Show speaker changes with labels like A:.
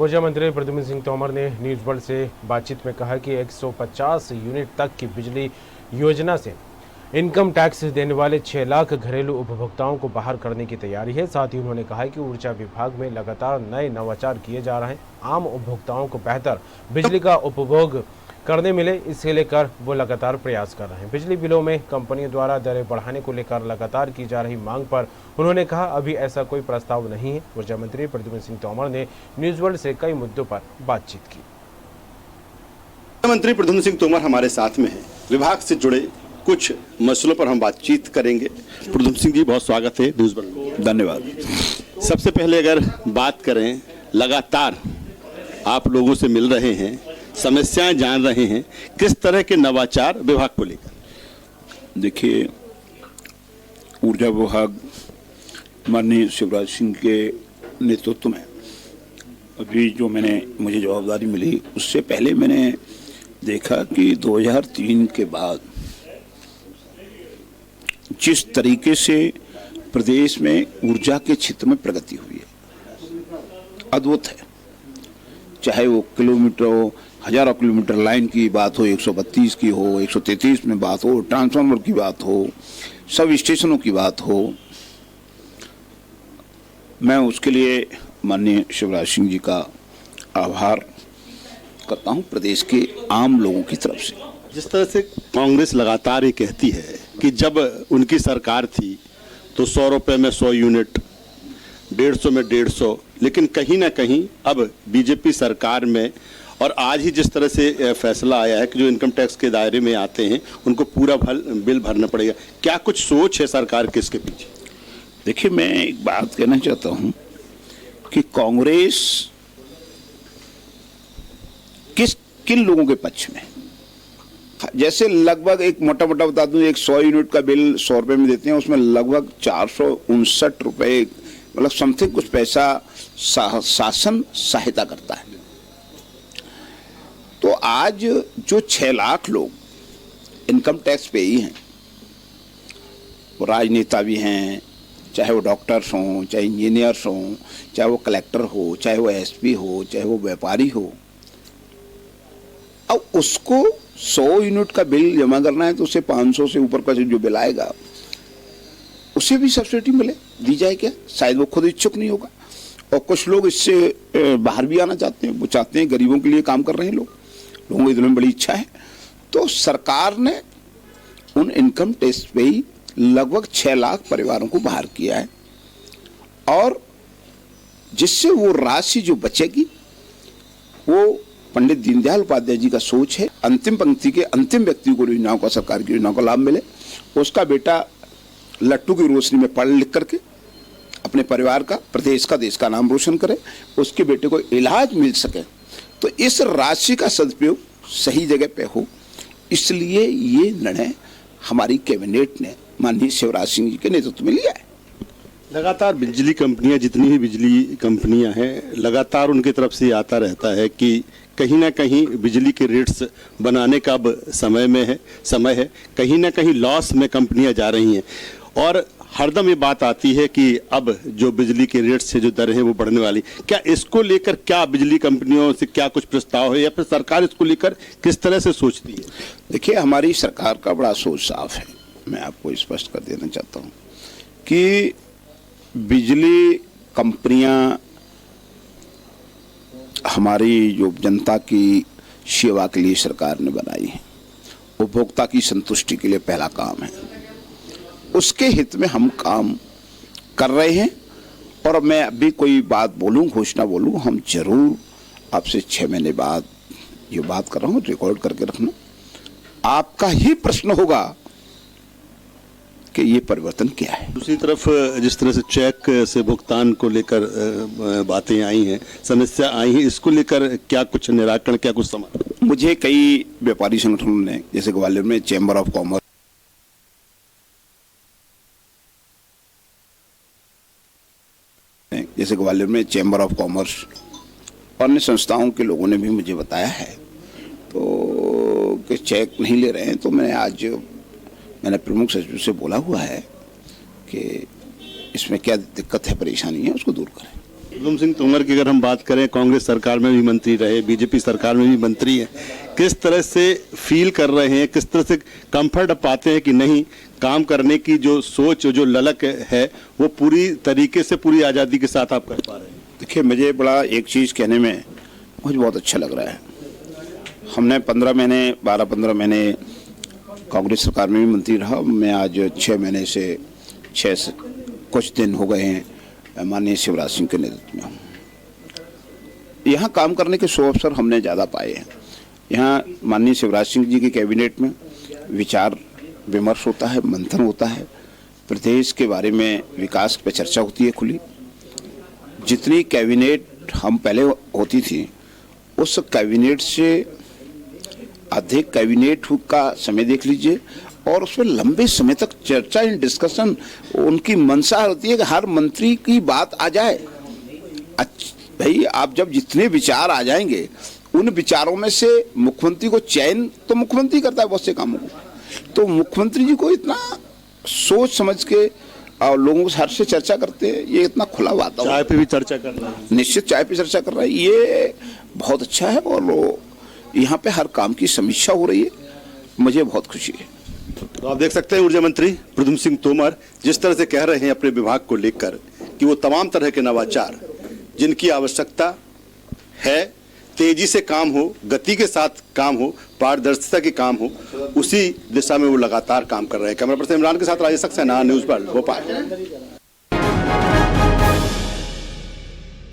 A: ऊर्जा मंत्री प्रद्युम्न सिंह तोमर ने न्यूज वर्ल्ड से बातचीत में कहा कि 150 यूनिट तक की बिजली योजना से इनकम टैक्स देने वाले 6 लाख घरेलू उपभोक्ताओं को बाहर करने की तैयारी है। साथ ही उन्होंने कहा कि ऊर्जा विभाग में लगातार नए नवाचार किए जा रहे हैं। आम उपभोक्ताओं को बेहतर बिजली का उपभोग करने मिले, इसके लेकर वो लगातार प्रयास कर रहे हैं। बिजली बिलों में कंपनियों द्वारा दरें बढ़ाने को लेकर लगातार की जा रही मांग पर उन्होंने कहा, अभी ऐसा कोई प्रस्ताव नहीं है। ऊर्जा मंत्री प्रद्युम्न सिंह तोमर ने न्यूज वर्ल्ड से कई मुद्दों पर बातचीत की।
B: मंत्री प्रद्युम्न सिंह तोमर हमारे साथ में हैं। विभाग से जुड़े कुछ मसलों पर हम बातचीत करेंगे। प्रद्युम्न सिंह जी, बहुत स्वागत है न्यूज वर्ल्ड में।
C: धन्यवाद।
B: सबसे पहले अगर बात करें, लगातार आप लोगों से मिल रहे हैं, समस्याएं जान रहे हैं, किस तरह के नवाचार विभाग को लेकर?
C: देखिए, ऊर्जा विभाग माननीय शिवराज सिंह के नेतृत्व में अभी जो मुझे जवाबदारी मिली, उससे पहले मैंने देखा कि 2003 के बाद जिस तरीके से प्रदेश में ऊर्जा के क्षेत्र में प्रगति हुई है, अद्भुत है। चाहे वो किलोमीटर हो, हजारों किलोमीटर लाइन की बात हो, 132 की हो, 133 में बात हो, ट्रांसफार्मर की बात हो, सब स्टेशनों की बात हो, मैं उसके लिए माननीय शिवराज सिंह जी का आभार करता हूं प्रदेश के आम लोगों की तरफ से।
B: जिस तरह से कांग्रेस लगातार ये कहती है कि जब उनकी सरकार थी तो 100 रुपए में 100 यूनिट, 150 में 150, लेकिन कहीं ना कहीं अब बीजेपी सरकार में और आज ही जिस तरह से फैसला आया है कि जो इनकम टैक्स के दायरे में आते हैं उनको पूरा बिल भरना पड़ेगा, क्या कुछ सोच है सरकार के इसके पीछे?
C: देखिए, मैं एक बात कहना चाहता हूं कि कांग्रेस किन लोगों के पक्ष में, जैसे लगभग एक मोटा बता दूं, एक 100 यूनिट का बिल 100 रुपए में देते हैं, उसमें लगभग 459 रुपए मतलब समथिंग कुछ पैसा शासन सहायता करता है। तो आज जो 6 लाख लोग इनकम टैक्स पे ही हैं, वो राजनेता भी हैं, चाहे वो डॉक्टर्स हों, चाहे इंजीनियर्स हों, चाहे वो कलेक्टर हो, चाहे वो एसपी हो, चाहे वो व्यापारी हो। अब उसको 100 यूनिट का बिल जमा करना है तो उसे 500 से ऊपर का जो बिल आएगा उसे भी सब्सिडी मिले, दी जाए क्या? शायद वो खुद इच्छुक नहीं होगा। और कुछ लोग इससे बाहर भी आना चाहते हैं, वो चाहते हैं, गरीबों के लिए काम कर रहे हैं लोगों की दिलों में बड़ी इच्छा है। तो सरकार ने उन इनकम टैक्स पे ही लगभग 6 लाख परिवारों को बाहर किया है, और जिससे वो राशि जो बचेगी वो पंडित दीनदयाल उपाध्याय जी का सोच है, अंतिम पंक्ति के अंतिम व्यक्ति को योजनाओं का, सरकार की योजनाओं का लाभ मिले, उसका बेटा लट्टू की रोशनी में पढ़ लिख करके अपने परिवार का, प्रदेश का, देश का नाम रोशन करे, उसके बेटे को इलाज मिल सके। तो इस राशि का सदुपयोग सही जगह पे हो, इसलिए ये निर्णय हमारी कैबिनेट ने माननीय शिवराज सिंह जी के नेतृत्व में लिया है।
B: लगातार बिजली कंपनियां, जितनी भी बिजली कंपनियां हैं, लगातार उनकी तरफ से आता रहता है कि कहीं ना कहीं बिजली के रेट्स बनाने का अब समय है, कहीं ना कहीं लॉस में कंपनियां जा रही हैं, और हरदम ये बात आती है कि अब जो बिजली के रेट से जो दरें हैं वो बढ़ने वाली। क्या इसको लेकर क्या बिजली कंपनियों से क्या कुछ प्रस्ताव है, या फिर सरकार इसको लेकर किस तरह से सोचती है?
C: देखिए, हमारी सरकार का बड़ा सोच साफ है। मैं आपको स्पष्ट कर देना चाहता हूँ कि बिजली कंपनियां हमारी जो जनता की सेवा के लिए सरकार ने बनाई है, उपभोक्ता की संतुष्टि के लिए पहला काम है, उसके हित में हम काम कर रहे हैं। और मैं अभी कोई बात बोलूं, घोषणा बोलूं, हम जरूर आपसे 6 महीने बाद ये बात कर रहा हूं, रिकॉर्ड करके रखना। आपका ही प्रश्न होगा कि ये परिवर्तन क्या है।
B: दूसरी तरफ जिस तरह से चेक से भुगतान को लेकर बातें आई हैं, समस्या आई है, इसको लेकर क्या कुछ निराकरण, क्या कुछ समाधान?
C: मुझे कई व्यापारी संगठनों ने, जैसे ग्वालियर में चैम्बर ऑफ कॉमर्स, अन्य संस्थाओं के लोगों ने भी मुझे बताया है तो कि चेक नहीं ले रहे हैं। तो मैंने प्रमुख सचिव से बोला हुआ है कि इसमें क्या दिक्कत है, परेशानी है, उसको दूर करें।
B: प्रद्युम्न सिंह तोमर की अगर हम बात करें, कांग्रेस सरकार में भी मंत्री रहे, बीजेपी सरकार में भी मंत्री हैं, किस तरह से फील कर रहे हैं, किस तरह से कंफर्ट पाते हैं कि नहीं काम करने की जो सोच, जो ललक है वो पूरी तरीके से पूरी आज़ादी के साथ आप कर पा रहे हैं?
C: देखिए, मुझे बड़ा एक चीज़ कहने में मुझे बहुत अच्छा लग रहा है। हमने 12-15 महीने कांग्रेस सरकार में भी मंत्री रहा। मैं आज 6 महीने से कुछ दिन हो गए हैं माननीय शिवराज सिंह के नेतृत्व में हूँ। यहाँ काम करने के 100 अवसर हमने ज़्यादा पाए हैं। यहाँ माननीय शिवराज सिंह जी की कैबिनेट में विचार विमर्श होता है, मंथन होता है, प्रदेश के बारे में विकास पर चर्चा होती है खुली। जितनी कैबिनेट हम पहले होती थी उस कैबिनेट से अधिक कैबिनेट का समय देख लीजिए, और उसमें लंबे समय तक चर्चा इन डिस्कशन, उनकी मंशा होती है कि हर मंत्री की बात आ जाए। भाई, आप जब जितने विचार आ जाएंगे उन विचारों में से मुख्यमंत्री को चयन तो मुख्यमंत्री करता है बहुत से कामों को, तो मुख्यमंत्री जी को इतना सोच समझ के और लोगों के साथ से चर्चा करते हैं। ये इतना खुला वातावरण,
B: चाय पे भी चर्चा कर रहे हैं,
C: निश्चित चाय पे चर्चा कर रहा है, ये बहुत अच्छा है। और यहाँ पे हर काम की समीक्षा हो रही है, मुझे बहुत खुशी है।
B: तो आप देख सकते हैं ऊर्जा मंत्री प्रद्युम्न सिंह तोमर जिस तरह से कह रहे हैं अपने विभाग को लेकर कि वो तमाम तरह के नवाचार जिनकी आवश्यकता है, तेजी से काम हो, गति के साथ काम हो, पारदर्शिता के काम हो, उसी दिशा में वो लगातार काम कर रहे हैं। कैमरा पर्सन इमरान के साथ राजेश सक्सेना, न्यूज़ वर्ल्ड, भोपाल।